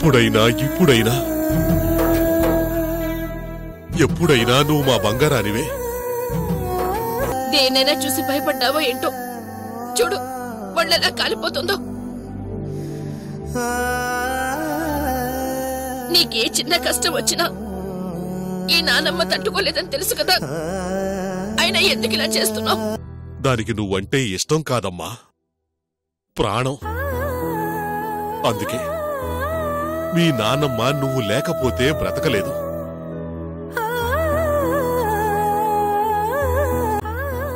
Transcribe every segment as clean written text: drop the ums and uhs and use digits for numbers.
అప్పుడైనా ఇప్పుడైనా ఎప్పుడైనా నువ్వు మా బంగారానివే. దేనైనా చూసి భయపడ్డావో ఏంటో. చూడు వాళ్ళెలా కాలిపోతుందో. నీకే చిన్న కష్టం వచ్చినా ఈ నానమ్మ తట్టుకోలేదని తెలుసు కదా, అయినా ఎందుకు ఇలా చేస్తున్నావు? దానికి నువ్వంటే ఇష్టం కాదమ్మా, ప్రాణం. అందుకే మీ నాన్నమ్మ నువ్వు లేకపోతే బ్రతకలేదు.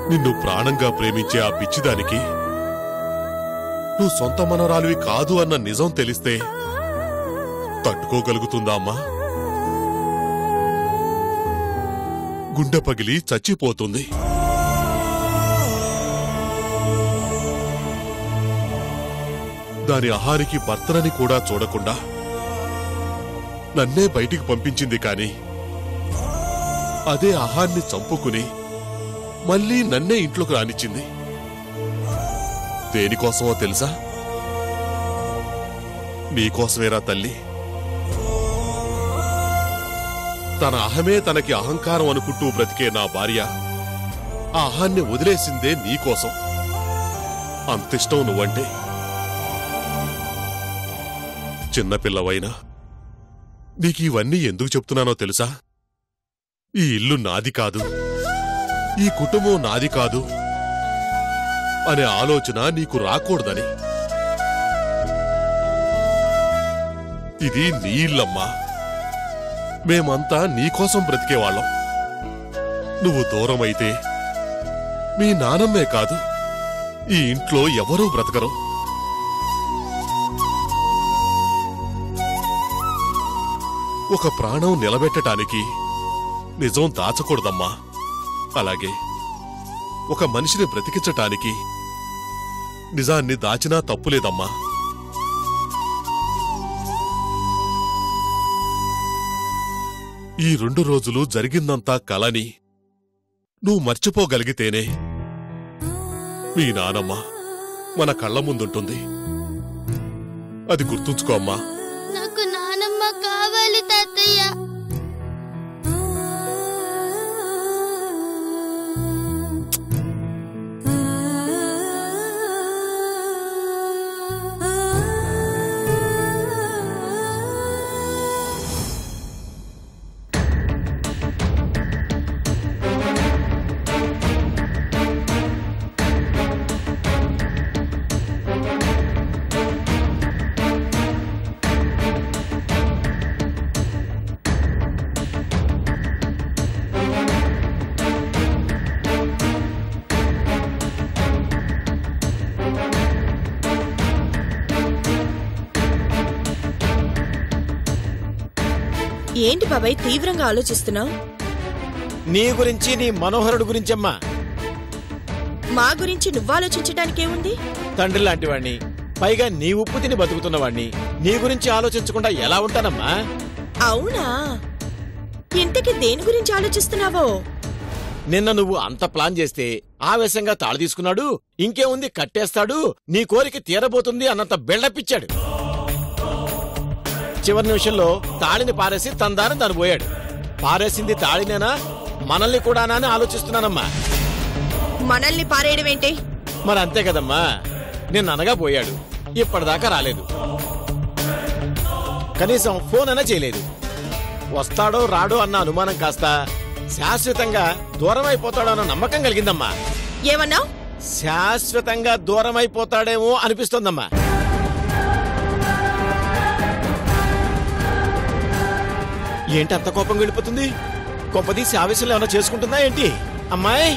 నిన్ను ప్రాణంగా ప్రేమించే ఆ పిచ్చిదానికి నువ్వు సొంత మనవరాలివి కాదు అన్న నిజం తెలిస్తే తట్టుకోగలుగుతుందా అమ్మా? గుండె పగిలి చచ్చిపోతుంది. దాని ఆహారికి భర్తనని కూడా చూడకుండా నన్నే బయటికి పంపించింది. కాని అదే ఆహాన్ని చంపుకుని మళ్లీ నన్నే ఇంట్లోకి రానిచ్చింది. దేనికోసమో తెలుసా? నీకోసమేరా తల్లి. తన అహమే తనకి అహంకారం అనుకుంటూ బ్రతికే నా భార్య ఆ అహాన్ని వదిలేసిందే నీకోసం. అంతిష్టం నువ్వంటే. చిన్నపిల్లవైనా నీకు ఇవన్నీ ఎందుకు చెప్తున్నానో తెలుసా? ఈ ఇల్లు నాది కాదు, ఈ కుటుంబం నాది కాదు అనే ఆలోచన నీకు రాకూడదని. ఇది నీ ఇల్లమ్మా. మేమంతా నీకోసం బ్రతికేవాళ్ళం. నువ్వు దూరమైతే మీ నానమ్మే కాదు, ఈ ఇంట్లో ఎవరూ బ్రతకరు. ఒక ప్రాణం నిలబెట్టడానికి నిజం దాచకూడదమ్మా. అలాగే ఒక మనిషిని బ్రతికించటానికి నిజాన్ని దాచినా తప్పులేదమ్మా. ఈ 2 రోజులు జరిగిందంతా కలని నువ్వు మర్చిపోగలిగితేనే మీ నానమ్మ మన కళ్ళ ముందుంటుంది. అది గుర్తుంచుకో అమ్మా. నాకు నానమ్మ కావాలి తాతయ్య. ఏంటి బాబాయ్ తీవ్రంగా ఆలోచిస్తున్నావు? నీ గురించి, నీ మనోహరుడు గురించమ్మా. మా గురించి నువ్వాలోచించడానికేముంది? తండ్రి లాంటి వాణ్ణి, పైగా నీ ఉప్పు తిని బతుకుతున్నవాణ్ణి, నీ గురించి ఆలోచించకుండా ఎలా ఉంటానమ్మా? అవునా? ఇంతకీ దేని గురించి ఆలోచిస్తున్నావో? నిన్న నువ్వు అంత ప్లాన్ చేస్తే ఆవేశంగా తాళి తీసుకున్నాడు, ఇంకేముంది కట్టేస్తాడు, నీ కోరిక తీరబోతుంది అన్నంత బిల్డపిచ్చాడు. చివరి నిమిషంలో తాళిని పారేసి తందారం తను పోయాడు. పారేసింది తాళినేనా మనల్ని కూడానా అని ఆలోచిస్తున్నానమ్మా. మనల్ని పారేయడమేంటి? మరి అంతే కదమ్మా. నిన్ననగా పోయాడు, ఇప్పటిదాకా రాలేదు, కనీసం ఫోన్ అయినా చేయలేదు. వస్తాడో రాడో అన్న అనుమానం కాస్త శాశ్వతంగా దూరమైపోతాడో అన్న నమ్మకం కలిగిందమ్మా. ఏమన్నావ్? శాశ్వతంగా దూరమైపోతాడేమో అనిపిస్తోందమ్మా. ఏంటి అంత కోపం వెళ్ళిపోతుంది? కొంపదీసి ఆవేశంలో ఏమైనా చేసుకుంటుందా ఏంటి అమ్మాయి?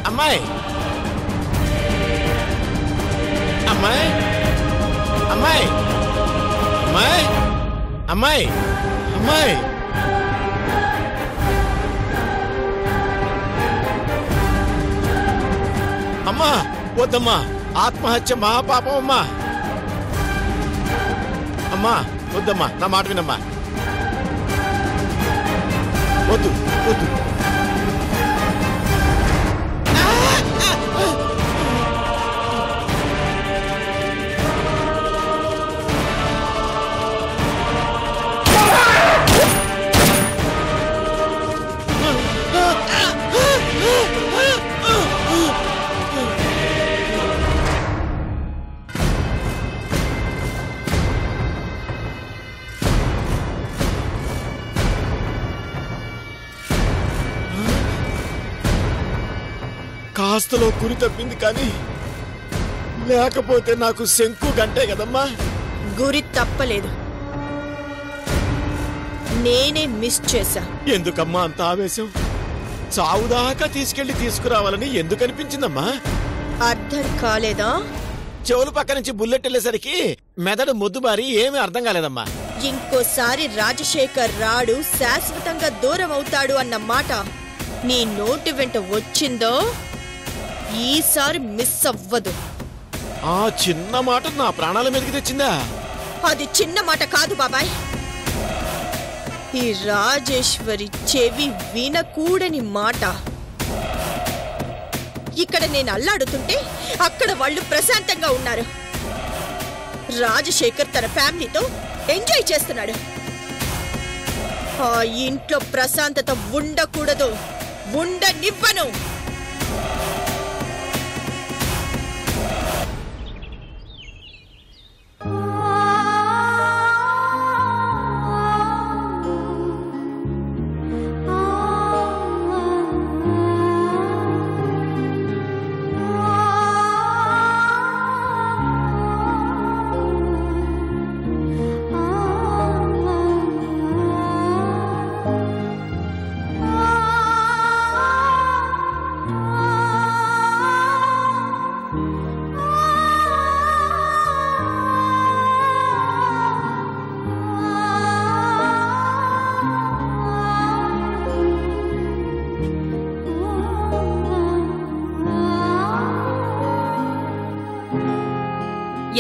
అమ్మాయి అమ్మాయి అమ్మాయి అమ్మాయి అమ్మాయి అమ్మాయి అమ్మా వద్దమ్మా, ఆత్మహత్య మహాపాపం అమ్మా. అమ్మా వద్దమ్మా, నా మాట వినమ్మా. వద్దు వద్దు. కాస్తలో గురి తప్పింది కానీ లేకపోతే నాకు శంకు గంటే కదమ్మా. గురి తప్పలేదు, నేనే మిస్ చేశా. ఎందుకమ్మా అంత ఆవేశం? చావుదాకా తీసుకురావాలని ఎందుకు అనిపించిందమ్మా? అర్థం కాలేదా? చెవుల పక్క నుంచి బుల్లెట్ వెళ్ళేసరికి మెదడు ముద్దుబారి ఏమీ అర్థం కాలేదమ్మా. ఇంకోసారి రాజశేఖర్ రాడు, శాశ్వతంగా దూరం అవుతాడు అన్న మాట నీ నోటి వెంట వచ్చిందో ఈసారి మిస్ అవ్వదు. ఆ చిన్న మాట నా ప్రాణాల మీదకి తెచ్చిందా? అది చిన్న మాట కాదు బాబాయ్. ఈ రాజేశ్వరి చెవి వినకూడని మాట. ఇక్కడ నేను అల్లాడుతుంటే అక్కడ వాళ్ళు ప్రశాంతంగా ఉన్నారు. రాజశేఖర్ తన ఫ్యామిలీతో ఎంజాయ్ చేస్తున్నాడు. ఆ ఇంట్లో ప్రశాంతత ఉండకూడదు, ఉండనివ్వను.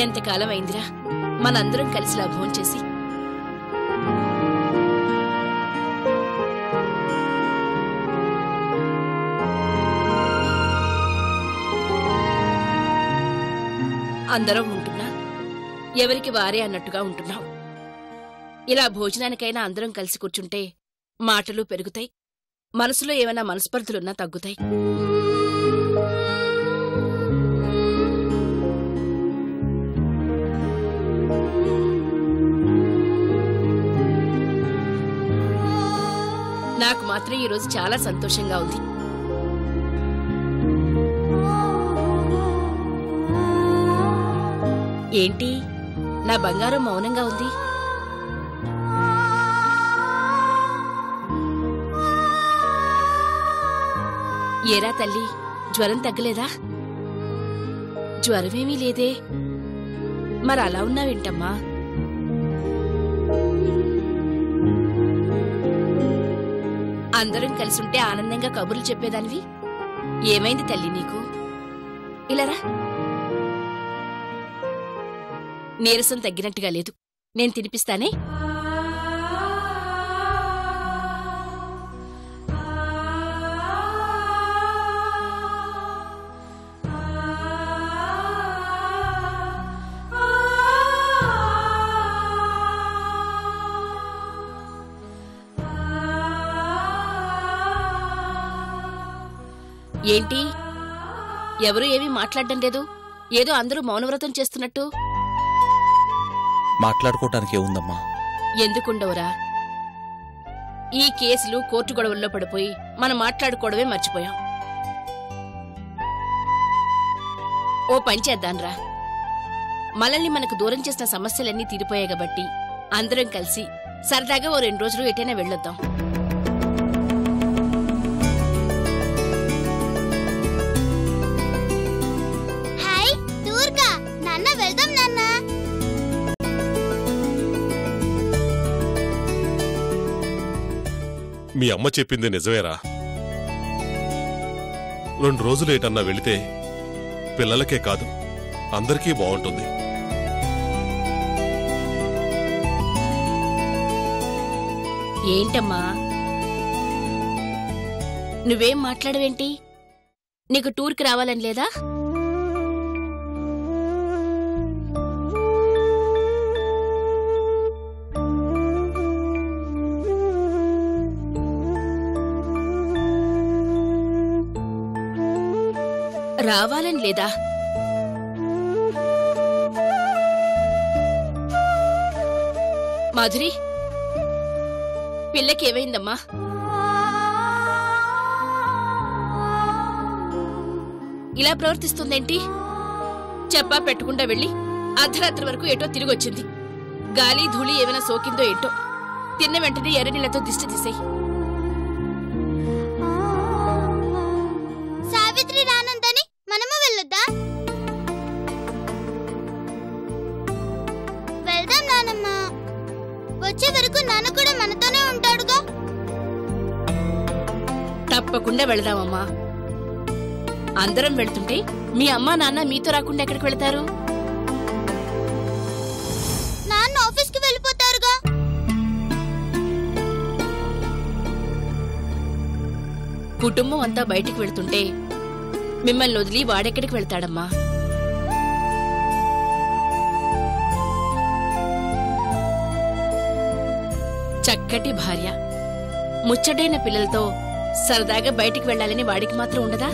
ఎంతకాలం అయిందిరా మనందరం కలిసిలా భోంచేసి. అందరం ఉంటున్నా ఎవరికి వారే అన్నట్టుగా ఉంటున్నాం. ఇలా భోజనానికైనా అందరం కలిసి కూర్చుంటే మాటలు పెరుగుతాయి, మనసులో ఏమైనా మనస్పర్ధలున్నా తగ్గుతాయి. నాకు మాత్రం ఈరోజు చాలా సంతోషంగా ఉంది. ఏంటి నా బంగారం మౌనంగా ఉంది? ఏరా తల్లి, జ్వరం తగ్గలేదా? జ్వరమేమీ లేదే, మరి అలా ఉన్నావేంటమ్మా? అందరం కలిసుంటే ఆనందంగా కబుర్లు చెప్పేదానివి, ఏమైంది తల్లి నీకు? ఇలారా. నీరసం తగ్గినట్టుగా లేదు, నేను తినిపిస్తానే. ఏంటి ఎవరు ఏమీ మాట్లాడడం లేదు? ఏదో అందరూ మౌనవ్రతం చేస్తున్నట్టు. మాట్లాడుకోవటానికి ఏముందమ్మా? ఎందుకుండవురా, ఈ కేసులు కోర్టు గొడవల్లో పడిపోయి మనం మాట్లాడుకోవడమే మర్చిపోయాం. ఓ పని చేద్దాన్రా, మనల్ని మనకు దూరం చేసిన సమస్యలన్నీ తీరిపోయాయి కాబట్టి అందరం కలిసి సరదాగా ఓ 2 రోజులు ఎటైనా వెళ్ళొద్దాం. మీ అమ్మ చెప్పింది నిజమేరా. 2 రోజులు ఏటన్నా వెళితే పిల్లలకే కాదు అందరికీ బాగుంటుంది. ఏంటమ్మా నువ్వేం మాట్లాడవేంటి? నీకు టూర్కి రావాలని లేదా? రావాలని లేదా? మాధురి, పిల్లకి ఏమైందమ్మా? ఇలా ప్రవర్తిస్తుందేంటి? చెప్పా పెట్టకుండా వెళ్ళి అర్ధరాత్రి వరకు ఏటో తిరిగొచ్చింది. గాలి ధూళి ఏమైనా సోకిందో ఏంటో. తిన్న వెంటనే ఎర్రనీళ్లతో దిష్టి తీసేయి. సావిత్రి రానందని మనము వెళ్ళొద్దా? వెళ్దాం నానమ్మ. వచ్చే వరకు నాన్న కూడా మనతోనే ఉంటాడుగా. తప్పకుండా వెళదామమ్మా. అందరం వెళ్తుంటే మీ అమ్మా నాన్న మీతో రాకుండా ఎక్కడికి వెళ్తారు? నాన్న ఆఫీస్కి వెళ్ళిపోతారుగా. కుటుంబం అంతా బయటికి వెళ్తుంటే మిమ్మల్ని వదిలి వాడెక్కడికి వెళ్తాడమ్మా? చక్కటి భార్య, ముచ్చటైన పిల్లలతో సరదాగా బయటికి వెళ్లాలని వాడికి మాత్రం ఉండదా?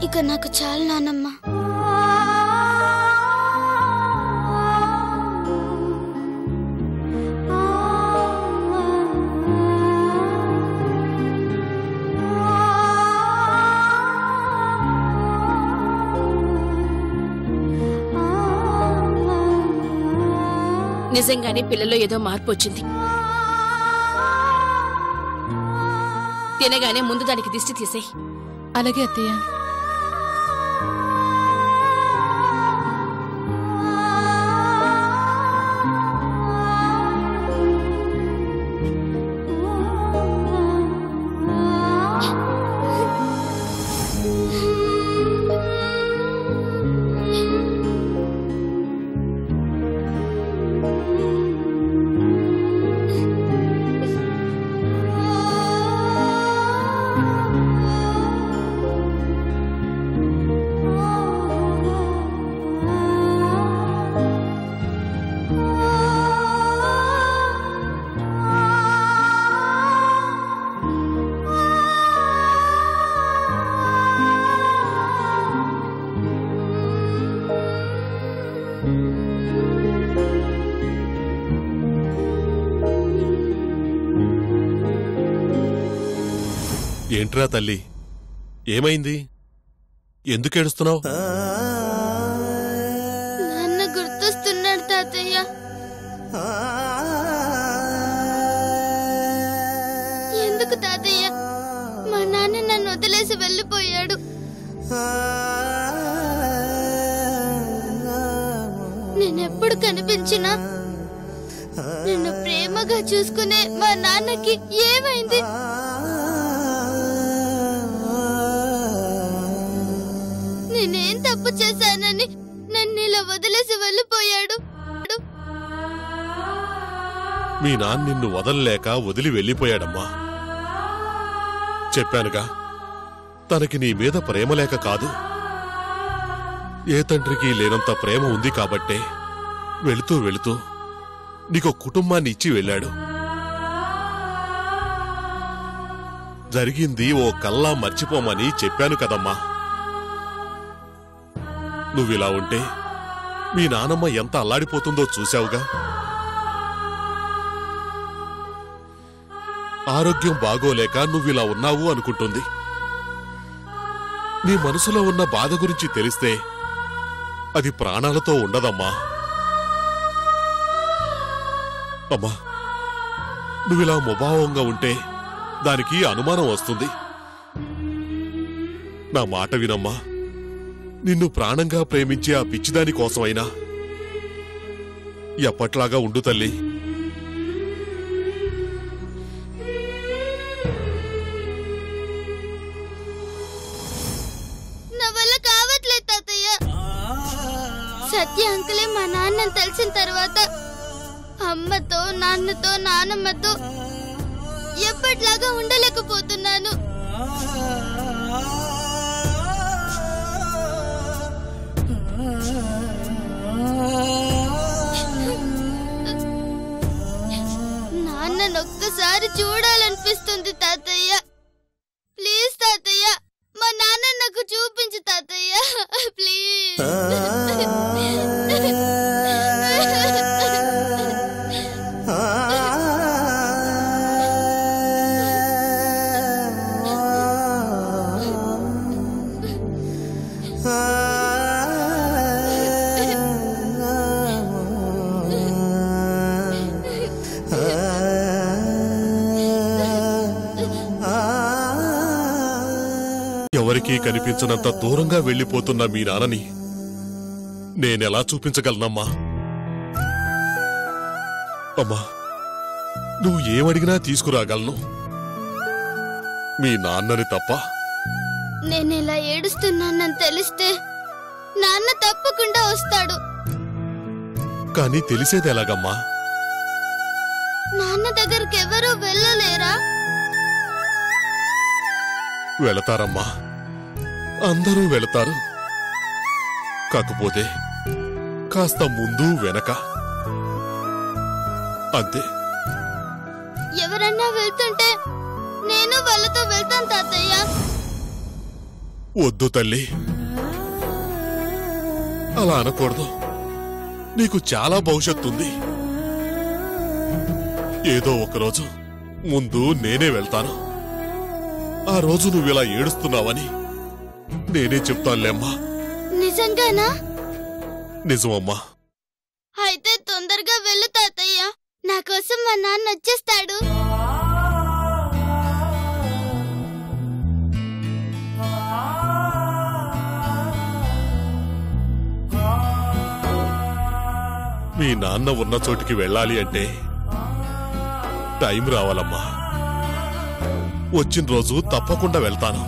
ఇక నాకు చాలు నానమ్మ. నిజంగానే పిల్లలో ఏదో మార్పు వచ్చింది. తినగానే ముందు దానికి దిష్టి తీసేయ్. అలాగే అత్తయ్య. ఏంట్రా తల్లి, ఏమైంది? ఎందుకేడుస్తున్నావు? నాన్న గుర్తొస్తున్నాడు తాతయ్య. ఎందుకు తాతయ్య మా నాన్న నన్ను వదిలేసి వెళ్ళిపోయాడు? నేనెప్పుడు కనిపించినా నిన్ను ప్రేమగా చూసుకునే మా నాన్నకి ఏమైంది? నేనేం తప్పు చేశానని నన్ను ఇలా వదిలేసి వెళ్ళిపోయాడు? మీ నాన్న నిన్ను వదలలేక వదిలి వెళ్ళిపోయాడమ్మా. చెప్పానుగా, తనకి నీ మీద ప్రేమ లేక కాదు, ఏ తండ్రికి లేనంత ప్రేమ ఉంది కాబట్టే వెళుతూ వెళుతూ నీకో కుటుంబాన్ని ఇచ్చి వెళ్ళాడు. జరిగింది ఓ కల్లా మర్చిపోమని చెప్పాను కదమ్మా. నువ్విలా ఉంటే మీ నానమ్మ ఎంత అల్లాడిపోతుందో చూశావుగా. ఆరోగ్యం బాగోలేక నువ్విలా ఉన్నావు అనుకుంటుంది. నీ మనసులో ఉన్న బాధ గురించి తెలిస్తే అది ప్రాణాలతో ఉండదమ్మా. అమ్మా, నువ్విలా ముభావంగా ఉంటే దానికి అనుమానం వస్తుంది. నా మాట వినమ్మా. నిన్ను ప్రాణంగా ప్రేమించే ఆ పిచ్చిదాని కోసమైనా ఎప్పట్లాగా ఉండు తల్లి. నా వల్ల కావట్లేదు తాతయ్య. సత్య అంకులే మా నాన్నని తెలిసిన తర్వాత అమ్మతో నాన్నతో నానమ్మతో ఎప్పట్లాగా ఉండలేకపోతున్నాను. నాన్ననొక్కసారి చూడాలనిపిస్తుంది తాతయ్య. ప్లీజ్ తాతయ్య, మా నాన్న నాకు చూపించు తాతయ్య, ప్లీజ్. ఎవరికీ కనిపించనంత దూరంగా వెళ్లిపోతున్న మీ నాన్నని నేనెలా చూపించగలనమ్మా? అమ్మా, నువ్వు ఏమడిగినా తీసుకురాగలను, మీ నాన్నని తప్ప. నేనిలా ఏడుస్తున్నానని తెలిస్తే నాన్న తప్పకుండా వస్తాడు. కానీ తెలిసేది ఎలాగమ్మా? నాన్న దగ్గరికి ఎవరూ వెళ్ళలేరా? వెళతారమ్మా, అందరూ వెళతారు. కాకపోతే కాస్త ముందు వెనక అంతే. ఎవరన్నా వెళ్తుంటే నేను వాళ్ళతో వెళ్తాను తాతయ్య. వద్దు తల్లి, అలా అనకూడదు. నీకు చాలా భవిష్యత్తుంది. ఏదో ఒకరోజు ముందు నేనే వెళ్తాను. ఆ రోజు నువ్విలా ఏడుస్తున్నావని నేనే చెప్తానులేమ్మా. నిజంగానా? నిజమమ్మా. అయితే తొందరగా వెళ్ళు తాతయ్య, నా కోసం మా నాన్న వచ్చేస్తాడు. మీ నాన్న ఉన్న చోటికి వెళ్ళాలి అంటే టైం రావాలమ్మా. వచ్చిన రోజు తప్పకుండా వెళ్తాను.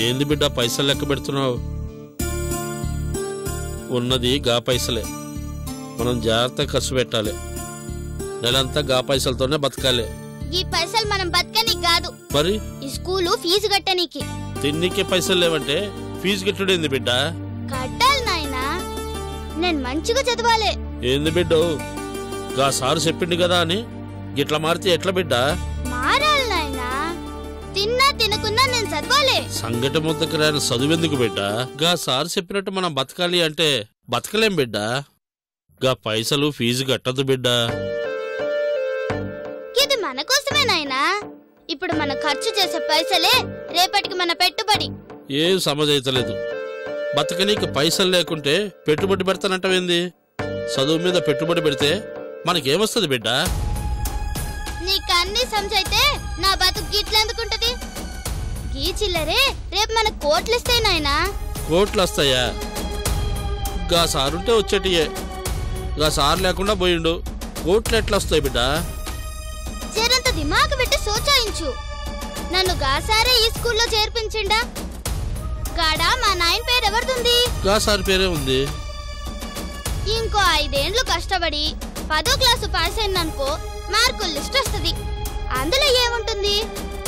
ఏంది బిడ్డ పైసలు లెక్క పెడుతున్నావు? ఉన్నది గా పైసలే, మనం జాగ్రత్తగా ఖర్చు పెట్టాలి. నెలంతా గా పైసలతోనే బతకాలి. ఈ పైసలు మనం బతకనికి కాదు, మరి ఈ స్కూలు ఫీజు కట్టనీకి. తిన్నికే పైసలు లేవంటే ఫీజు కట్టుడేంది బిడ్డ? కట్టాలి నాయనా, నేను మంచిగా చదవాలి. ఏంది బిడ్డ, గా సారు చెప్పిండు కదా అని గిట్లా మారితే ఎట్లా బిడ్డ? మారాలి నాయనా, తిన్నా తినకున్నా నేను చదవాలి. సంగటి ముద్దకు రాని చదువెందుకు బిడ్డ? గా సారు చెప్పినట్టు మనం బతకాలి అంటే బతకలేం బిడ్డ. గా పైసలు ఫీజు కట్టదు బిడ్డ. ఇది మన కోసమే నాయనా. ఇప్పుడు మనం ఖర్చు చేసే పైసలే రేపటికి మన పెట్టుబడి. ఏం సమజైతలేదు. బతకనీకి పైసలు లేకుంటే పెట్టుబడి పెడతానంటవేంది? చదువు మీద పెట్టుబడి పెడితే మనకేమొస్తుంది బిడ్డ? నీకన్నీ సమజైతే నా బతుకు గిట్లెందుకుంటది? గీ చిల్లరే రేపు మనకు కోట్లిస్తాయి నాయనా. కోట్లు వస్తాయా? గా సారుంటే వచ్చేటియే, గా సారు లేకుండా పోయిండు. కోట్లు ఎట్లా వస్తాయి బిడ్డ? జరంత దిమాగు పెట్టి సోచాయించు. నన్ను గాసారే ఈ స్కూల్లో చేర్పించిండా? గాడా మా నాయన పేరు ఎవరిదుంది? గా సారు పేరే ఉంది. ఇంకో 5 ఏండ్లు కష్టపడి 10వ క్లాసు పాస్ అయిననుకో మార్కుల లిస్ట్ వస్తుంది. అందులో ఏముంటుంది?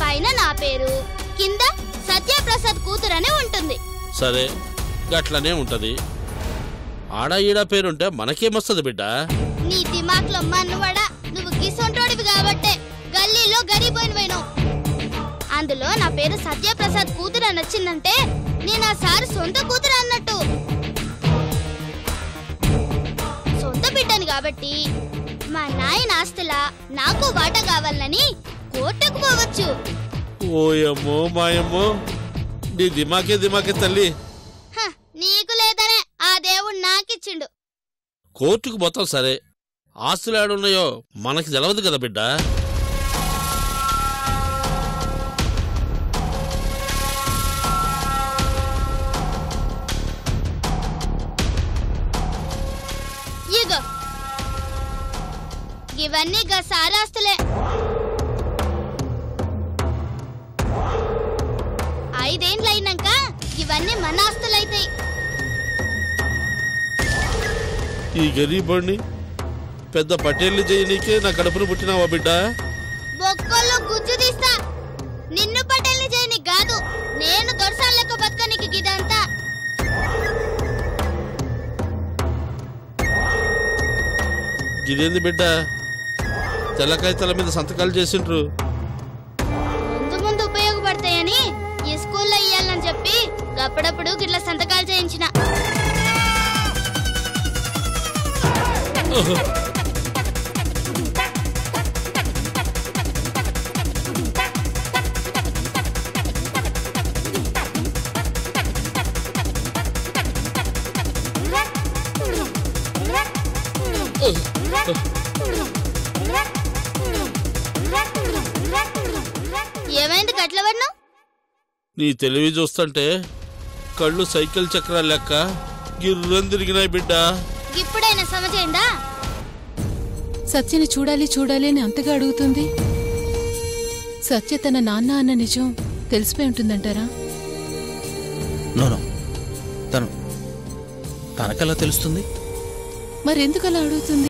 పైన నా పేరు, కింద సత్యప్రసాద్ కూతురనే ఉంటుంది. సరే, గట్లనే ఉంటది. ఆడా ఈడా పేరుంటే మనకేమొస్తుంది బిడ్డ? నీ దిమాక్లో మన్నువడా, నువ్వు గిసొంటోడివి కాబట్టే గల్లీలో గరీబోయినవేను. అందులో నా పేరు సత్యప్రసాద్ కూతురు అని వచ్చిందంటే నేను ఆ సారు సొంత కూతురు అన్నట్టు. సొంత బిడ్డని కాబట్టి మా నాయన ఆస్తులా నాకు వాటా కావాలని కోర్టుకు పోవచ్చు. ఓయమ్మో మాయమ్మో, నీ దిమాకే తల్లి. నీకు లేదనే ఆ దేవుడు నాకిచ్చిండు. కోర్టుకు పోతాం సరే, ఆస్తులు ఏడున్నాయో మనకి తెలవదు కదా బిడ్డ. ఇగో ఇవన్నీ గా సారాస్తులే. 5 ఏండ్లు అయినాక ఇవన్నీ మన ఆస్తులైతాయి. ఈ గరీబోడిని పెద్ద పటేళ్లు చేయనీకే నా కడుపును పుట్టినావా బిడ్డ? బొక్కల్లో గుజ్జు తీస్తా. నిన్ను పటేల్ని చేయని కాదు, నేను దొరసాల లెక్క బతకనికి గిదా ఇదేంది బిడ్డ తెల్లకాయ తల మీద సంతకాలు చేసిండ్రు. ముందు ముందు ఉపయోగపడతాయని ఈ స్కూల్లో ఇయ్యాలని చెప్పి అప్పుడప్పుడు గిట్ల సంతకాలు చేయించిన. ఏమైంది గట్ల పడినావ్? నీ తెలివి చూస్తుంటే కళ్ళు సైకిల్ చక్రాలు లెక్క గిర్రం తిరిగినాయి బిడ్డ. ఇప్పుడైనా సమజైందా? సత్యని చూడాలి చూడాలి అని అంతగా అడుగుతుంది. సత్య తన నాన్న అన్న నిజం తెలిసిపోయి ఉంటుందంటారా? నోనో, తనకలా తెలుస్తుంది. మరెందుకలా అడుగుతుంది?